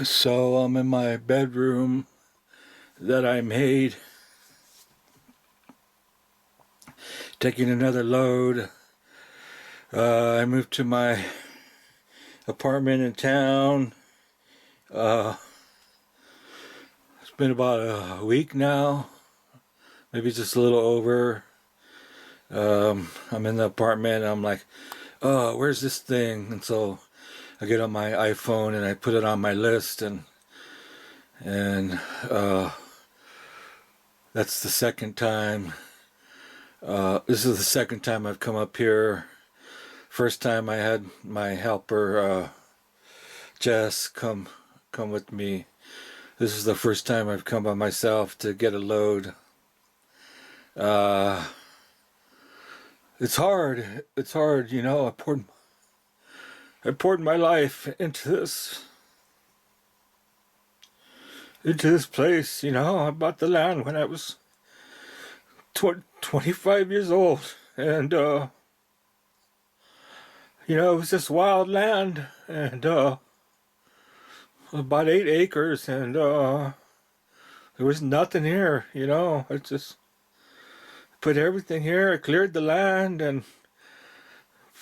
So I'm in my bedroom that I made, taking another load. I moved to my apartment in town. Uh, it's been about a week now, maybe just a little over. I'm in the apartment. I'm like, oh, where's this thing? And so I get on my iPhone and I put it on my list, and that's the second time. This is the second time I've come up here. First time I had my helper Jess come with me. This is the first time I've come by myself to get a load. Uh, it's hard. It's hard, you know. I poured my life into this place. You know, I bought the land when I was 25 years old, and you know, it was just wild land, and about 8 acres, and there was nothing here. You know, I just put everything here. I cleared the land and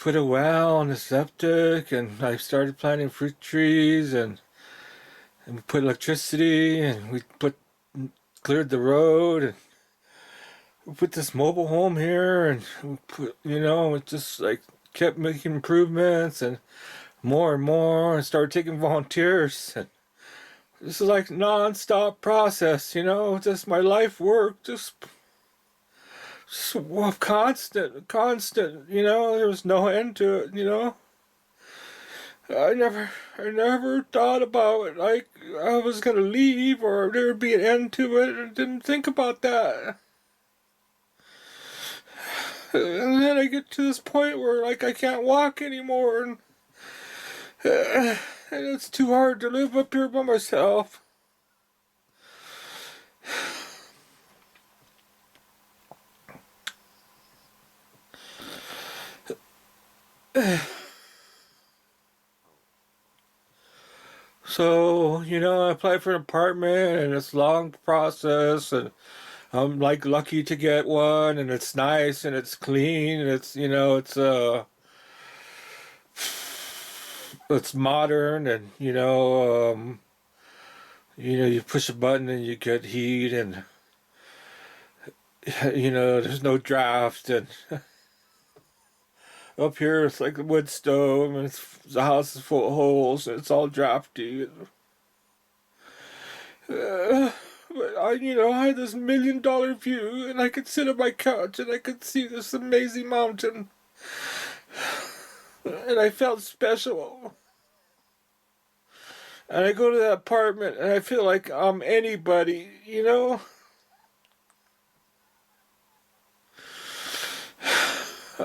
put a well and a septic, and I started planting fruit trees, and we put electricity, and we cleared the road, and we put this mobile home here, and we put, you know, it just like kept making improvements and more, and started taking volunteers. And this is like non-stop process, you know, just my life work, just constant, you know, there was no end to it, you know. I never thought about it, like I was gonna leave or there would be an end to it. I didn't think about that. And then I get to this point where like I can't walk anymore, and it's too hard to live up here by myself. So, you know, I applied for an apartment and it's a long process, and I'm like lucky to get one, and it's nice and it's clean and it's, you know, it's modern, and you know, you push a button and you get heat, and you know, there's no draft, and up here it's like a wood stove, and the house is full of holes and it's all drafty. But you know, I had this $1 million view, and I could sit on my couch and I could see this amazing mountain, and I felt special. And I go to that apartment and I feel like I'm anybody, you know?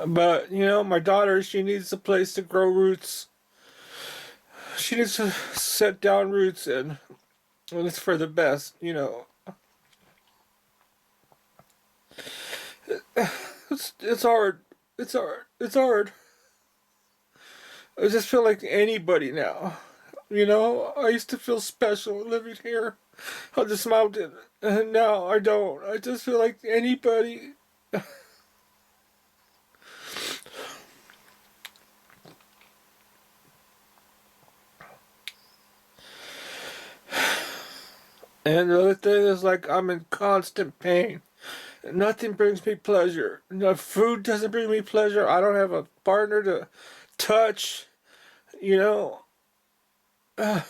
But, you know, my daughter, she needs a place to grow roots. She needs to set down roots, and it's for the best, you know. It's hard. It's hard. It's hard. I just feel like anybody now. You know, I used to feel special living here on this mountain, and now I don't. I just feel like anybody. And the other thing is, like, I'm in constant pain. Nothing brings me pleasure. No, food doesn't bring me pleasure. I don't have a partner to touch, you know. I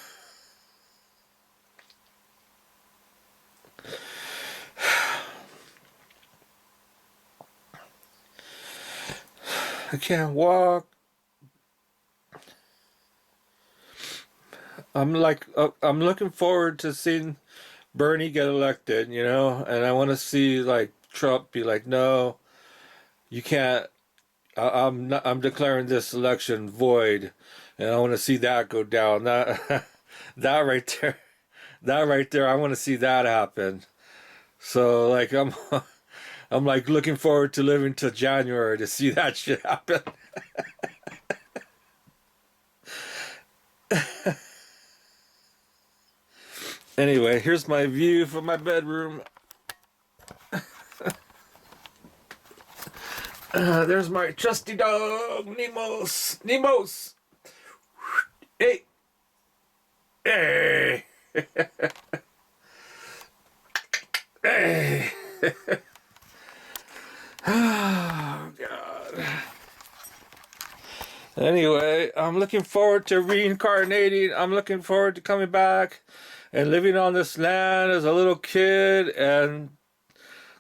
can't walk. I'm looking forward to seeing Bernie get elected, you know, and I want to see like Trump be like, no, you can't. I'm not. I'm declaring this election void, and I want to see that go down. That that right there, that right there. I want to see that happen. So like I'm like looking forward to living till January to see that shit happen. Anyway, here's my view from my bedroom. There's my trusty dog, Nemos. Nemos! Hey! Hey! Hey! Oh, God. Anyway, I'm looking forward to reincarnating. I'm looking forward to coming back and living on this land as a little kid and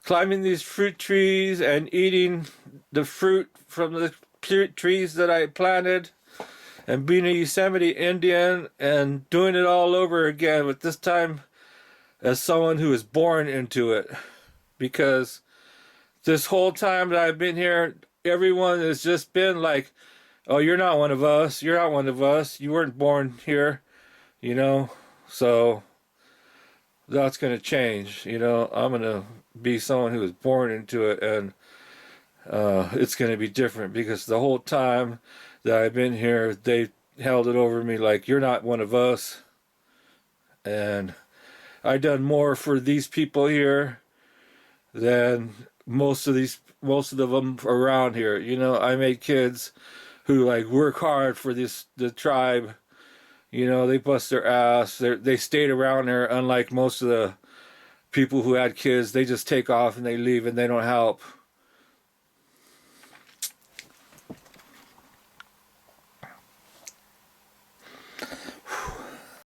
climbing these fruit trees and eating the fruit from the trees that I planted and being a Yosemite Indian and doing it all over again, but this time as someone who was born into it. Because this whole time that I've been here, everyone has just been like, oh, you're not one of us. You're not one of us. You weren't born here, you know? So that's going to change, you know? I'm going to be someone who was born into it, and it's going to be different because the whole time that I've been here, they held it over me like, you're not one of us. And I done more for these people here than most of them around here. You know, I made kids who like work hard for the tribe. You know, they bust their ass. They stayed around here, unlike most of the people who had kids. They just take off and they leave and they don't help.